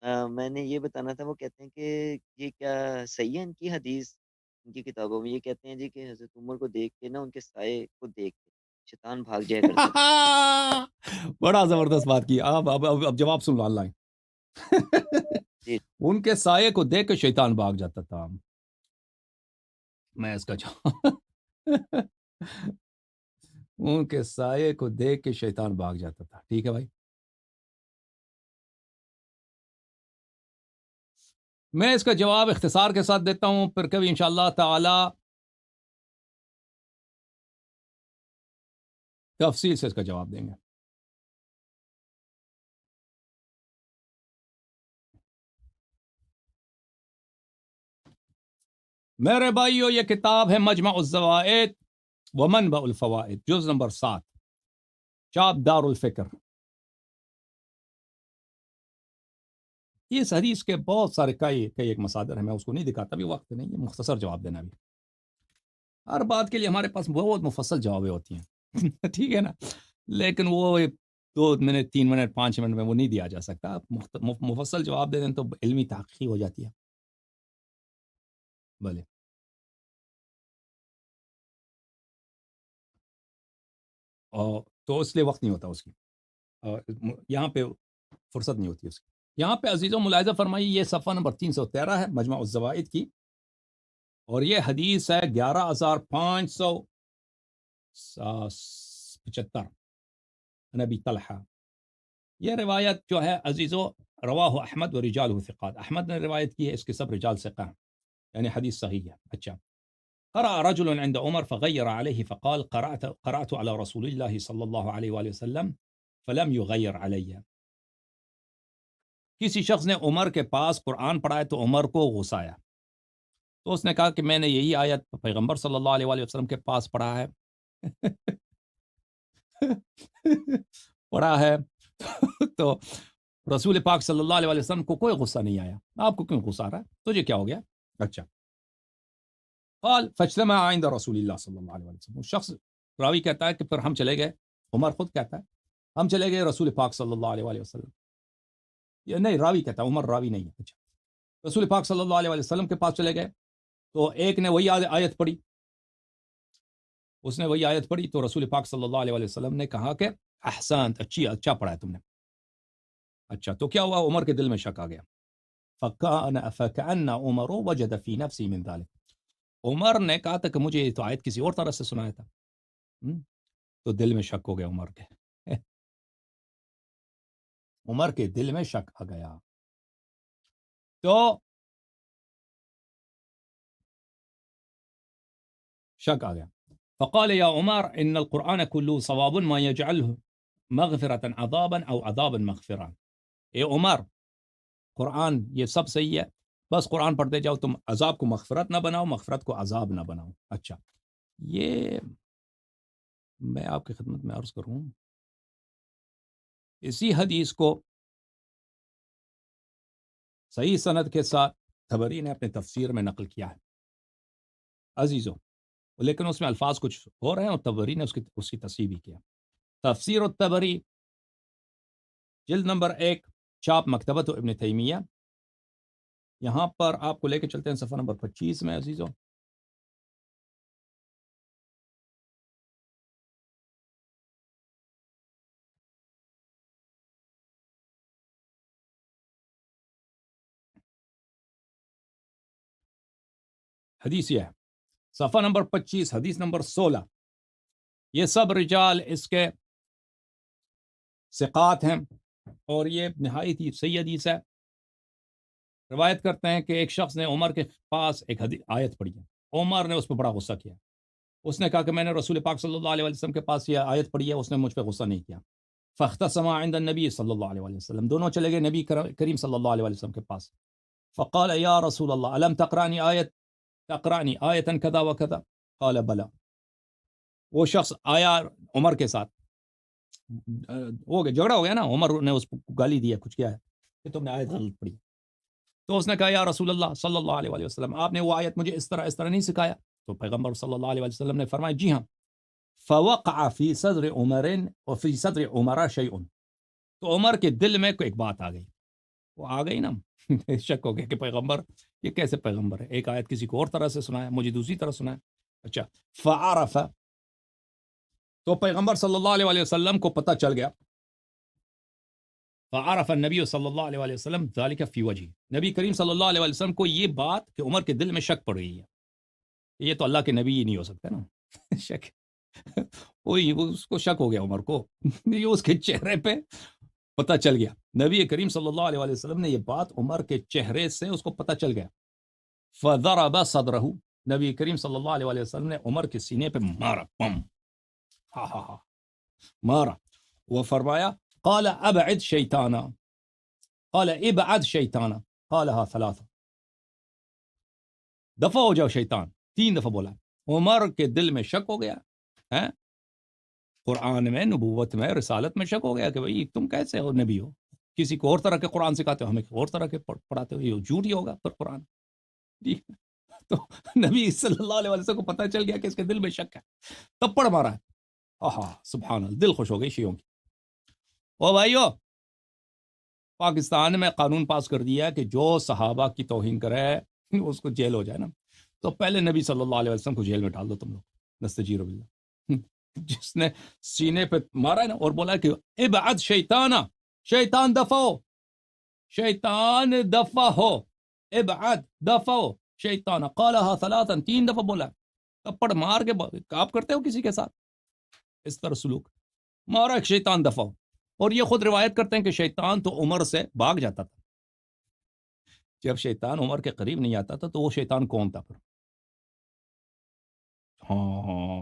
میں نے یہ بتانا تھا، وہ کہتے ہیں کہ یہ کیا صحیح ہے ان کی حدیث ان کی کتابوں میں؟ یہ کہتے ہیں جی کہ حضرت عمر کو دیکھ کے نا، ان کے سائے کو دیکھ کے شیطان بھاگ جایا کرتا تھا۔ بڑا زبردست بات کی آپ، اب جواب سن لو آن لائن۔ جی ان کے سائے کو دیکھ کے شیطان بھاگ جاتا تھا۔ میں اس کا جواب ان کے سائے کو دیکھ کے شیطان بھاگ جاتا تھا۔ ٹھیک ہے بھائی، میں اس کا جواب اختصار کے ساتھ دیتا ہوں، پھر کبھی انشاءاللہ تعالی تفصیل سے اس کا جواب دیں گے۔ میرے بھائیو، یہ کتاب ہے مجمع الزوائد و منبع الفوائد، جز نمبر 7، چاپ دار الفکر۔ اس حدیث کے بہت سارے کئی ایک مصادر ہیں، میں اس کو نہیں دکھاتا، بھی وقت نہیں ہے مختصر جواب دینا بھی۔ ہر بات کے لیے ہمارے پاس بہت مفصل جوابیں ہوتی ہیں ٹھیک ہے نا، لیکن وہ 2 منٹ 3 منٹ 5 منٹ میں وہ نہیں دیا جا سکتا۔ مفصل جواب دے دیں تو علمی تحقیق ہو جاتی ہے۔ بھلے اور تو اس لیے وقت نہیں ہوتا اس کی، یہاں پہ فرصت نہیں ہوتی اس کی۔ یہاں پہ عزیزوں ملاحظہ فرمائیے، یہ صفحہ نمبر 313 ہے مجمع الزوائد کی، اور یہ حدیث ہے 11575 نبی طلحہ۔ یہ روایت جو ہے عزیزو، رواہ احمد و رجالہ ثقات، احمد نے روایت کی ہے، اس کے سب رجال ثقہ ہیں، یعنی حدیث صحیح ہے۔ اچھا، قرأ رجل عند عمر فغير عليه فقال قرأت على رسول الله صلى الله عليه وآله وسلم فلم يغير علي۔ کسی شخص نے عمر کے پاس قرآن پڑھا ہے تو عمر کو غصہ آیا، تو اس نے کہا کہ میں نے یہی آیت پیغمبر صلی اللہ علیہ وآلہ وسلم کے پاس پڑھا ہے پڑھا ہے تو رسول پاک صلی اللہ علیہ وآلہ وسلم کو کوئی غصہ نہیں آیا، آپ کو کیوں غصہ آ رہا ہے، تجھے کیا ہو گیا؟ اچھا، قال فاجتمع عند رسول اللہ صلی اللہ علیہ وسلم، وہ شخص راوی کہتا ہے کہ پھر ہم چلے گئے، عمر خود کہتا ہے ہم چلے گئے رسول پاک صلی اللہ علیہ وسلم، یہ نہیں راوی کہتا ہے، عمر راوی نہیں ہے۔ اچھا، رسول پاک صلی اللہ علیہ وسلم کے پاس چلے گئے، تو ایک نے وہی آیت پڑھی، اس نے وہی آیت پڑھی، تو رسول پاک صلی اللہ علیہ وسلم نے کہا کہ احسنت، اچھا پڑھا ہے تم نے۔ اچھا، تو کیا ہوا؟ عمر کے دل میں شک آ گیا، فکأن عمر وجد فی نفسی من ذلک، عمر نے کہا تھا کہ مجھے یہ تو آیت کسی اور طرح سے سنایا تھا، تو دل میں شک ہو گیا عمر کے عمر کے دل میں شک آ گیا، تو شک آ گیا، فقال یا عمر ان القرآن كله صواب ما يجعله مغفرة عذابا او عذابا مغفرا، اے عمر قرآن یہ سب صحیح ہے، بس قرآن پڑھتے جاؤ، تم عذاب کو مغفرت نہ بناؤ، مغفرت کو عذاب نہ بناؤ۔ اچھا، یہ میں آپ کی خدمت میں عرض کروں، اسی حدیث کو صحیح سند کے ساتھ طبری نے اپنے تفسیر میں نقل کیا ہے عزیزوں، لیکن اس میں الفاظ کچھ ہو رہے ہیں، اور طبری نے اس کی تصحیح بھی کیا۔ تفسیر الطبری جلد نمبر 1، چاپ مکتبۃ ابن تیمیہ، یہاں پر آپ کو لے کے چلتے ہیں صفحہ نمبر 25 میں عزیزوں۔ حدیث یہ ہے، صفحہ نمبر 25، حدیث نمبر 16، یہ سب رجال اس کے ثقات ہیں، اور یہ نہایت ہی صحیح حدیث ہے۔ روایت کرتے ہیں کہ ایک شخص نے عمر کے پاس ایک آیت پڑھی ہے، عمر نے اس پہ بڑا غصہ کیا، اس نے کہا کہ میں نے رسول پاک صلی اللہ علیہ وسلم کے پاس یہ آیت پڑھی ہے، اس نے مجھ پہ غصہ نہیں کیا۔ فاختصم عند النبی صلی اللہ علیہ وسلم، دونوں چلے گئے نبی کریم صلی اللہ علیہ وسلم کے پاس، فقال یا رسول اللہ الم تقرأنی آیتا کذا وکذا، قال بلا، وہ شخص آیا عمر کے ساتھ، ہو گیا جھگڑا ہو گیا نا، عمر نے اس کو گالی دیا، کچھ کیا ہے کہ تم نے آیت غلط پڑھی، تو اس نے کہا یا رسول اللہ صلی اللہ علیہ وسلم، آپ نے وہ آیت مجھے اس طرح نہیں سکھایا، تو پیغمبر صلی اللہ علیہ وسلم نے فرمایا جی ہاں، فوقع فی صدر عمر وفی صدر عمر شیء، تو عمر کے دل میں کوئی ایک بات آ گئی، وہ آ گئی نا شک ہو گیا کہ پیغمبر یہ کیسے پیغمبر ہے، ایک آیت کسی کو اور طرح سے سنا ہے، مجھے دوسری طرح سنا ہے. اچھا فعرف، تو پیغمبر صلی اللہ علیہ وآلہ وسلم کو پتہ چل گیا. فعرف النبی صلی اللہ علیہ وآلہ وسلم ذالک فی وجہ، نبی کریم صلی اللہ علیہ وآلہ وسلم کو یہ بات کہ عمر کے دل میں شک پڑ رہی ہے، یہ تو اللہ کے نبی ہی نہیں ہو سکتے نا شک وہی اس کو شک ہو گیا عمر کو یہ اس کے چہرے پہ پتہ چل گیا. نبی کریم صلی اللہ علیہ وآلہ وسلم نے یہ بات عمر کے چہرے سے اس کو پتہ چل گیا. فضرب صدرہ، نبی کریم صلی اللہ علیہ وآلہ وسلم نے عمر کے سینے پہ مارا، پم، ہاں ہاں ہاں مارا. وہ فرمایا قال ابعد شیطانا، قال ابعد شیطانا، قالها ثلاثہ، دفع ہو جاؤ شیطان، 3 دفعہ بولا. عمر کے دل میں شک ہو گیا ہے، قرآن میں، نبوت میں، رسالت میں شک ہو گیا کہ بھئی تم کیسے ہو نبی ہو، کسی کو اور طرح کے قرآن سکھاتے ہو، ہمیں اور طرح کے پڑھاتے ہو، یہ جھوٹ ہی ہوگا پھر قرآن. تو نبی صلی اللہ علیہ وسلم کو پتہ چل گیا کہ اس کے دل میں شک ہے، تپڑ مارا ہے. آہا سبحان اللہ، دل خوش ہو گئی شیعوں کی. او بھائیو، پاکستان میں قانون پاس کر دیا کہ جو صحابہ کی توہین کرے اس کو جیل ہو جائے نا، تو پہلے نبی صلی اللہ علیہ وسلم کو جیل میں ڈال دو تم لوگ، نستجیر باللہ. جس نے سینے پہ مارا ہے نا اور بولا کہ ابعد شیطانا، شیطان دفع ہو، شیطان دفع ہو، ابعد دفع ہو شیطان، قالها ثلاثا، 3 دفعہ بولا. تپڑ مار کے آپ کرتے ہو کسی کے ساتھ اس طرح سلوک، مارا ایک شیطان دفع ہو. اور یہ خود روایت کرتے ہیں کہ شیطان تو عمر سے بھاگ جاتا تھا، جب شیطان عمر کے قریب نہیں آتا تھا تو وہ شیطان کون تھا پھر؟ ہاں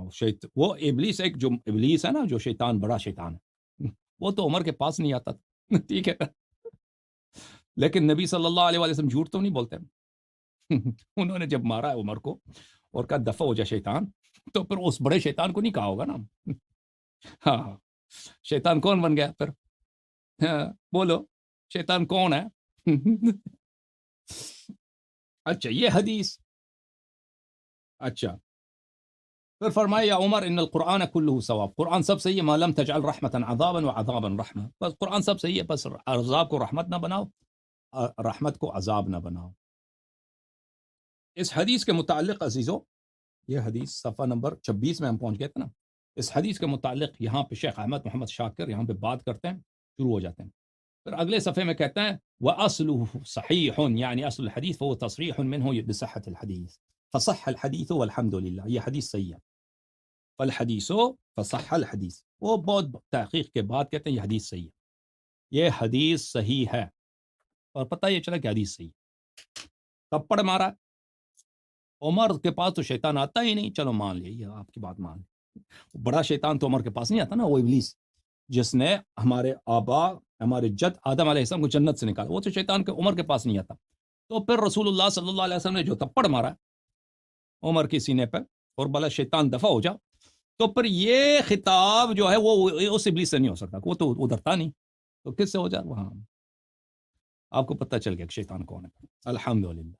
وہ ابلیس، ایک جو ابلیس ہے نا، جو شیطان، بڑا شیطان ہے، وہ تو عمر کے پاس نہیں آتا تھا ٹھیک ہے. لیکن نبی صلی اللہ علیہ وسلم جھوٹ تو نہیں بولتے انہوں نے جب مارا عمر کو اور کہا دفع ہو جا شیطان، تو پھر اس بڑے شیطان کو نہیں کہا ہوگا نا. ہاں شیطان کون بن گیا پھر؟ ہاں بولو شیطان کون ہے؟ اچھا یہ حدیث. اچھا پھر فرمایا یا عمر ان القرآن کلہ ثواب، قرآن سب صحیح ہے، ما لم تجعل رحمتا عذابا وعذابا رحمہ، بس قرآن سب صحیح ہے، بس عذاب کو رحمت نہ بناؤ، رحمت کو عذاب نہ بناؤ. اس حدیث کے متعلق عزیزو، یہ حدیث صفحہ نمبر 26 میں ہم پہنچ گئے تھے نا، اس حدیث کے متعلق یہاں پہ شیخ احمد محمد شاکر یہاں پہ بات کرتے ہیں، شروع ہو جاتے ہیں. پھر اگلے صفحے میں کہتے ہیں وَأَصْلُهُ صَحِيحٌ، یعنی اصل الحدیث فهو تصریح منه بصحة الحدیث، فصح الحدیث والحمد للہ، یہ حدیث صحیح ہے. فالحدیث فصح الحدیث، وہ بہت تحقیق کے بعد کہتے ہیں یہ حدیث صحیح ہے، یہ حدیث صحیح ہے. اور پتہ یہ چلا کہ حدیث صحیح ہے. تپڑ مارا عمر کے پاس تو شیطان آتا ہی نہیں، چلو مان لیا، یہ آپ کی بات مان لی. بڑا شیطان تو عمر کے پاس نہیں آتا نا، وہ ابلیس جس نے ہمارے آبا، ہمارے جد آدم علیہ السلام کو جنت سے نکالا، وہ تو شیطان کے عمر کے پاس نہیں آتا. تو پھر رسول اللہ صلی اللہ علیہ وسلم نے جو تپڑ مارا عمر کے سینے پہ اور بولا شیطان دفع ہو جا، تو پھر یہ خطاب جو ہے وہ اس ابلیس سے نہیں ہو سکتا، وہ تو ادھر تھا نہیں، تو کس سے ہو جا؟ وہاں آپ کو پتہ چل گیا کہ شیطان کون ہے. الحمدللہ.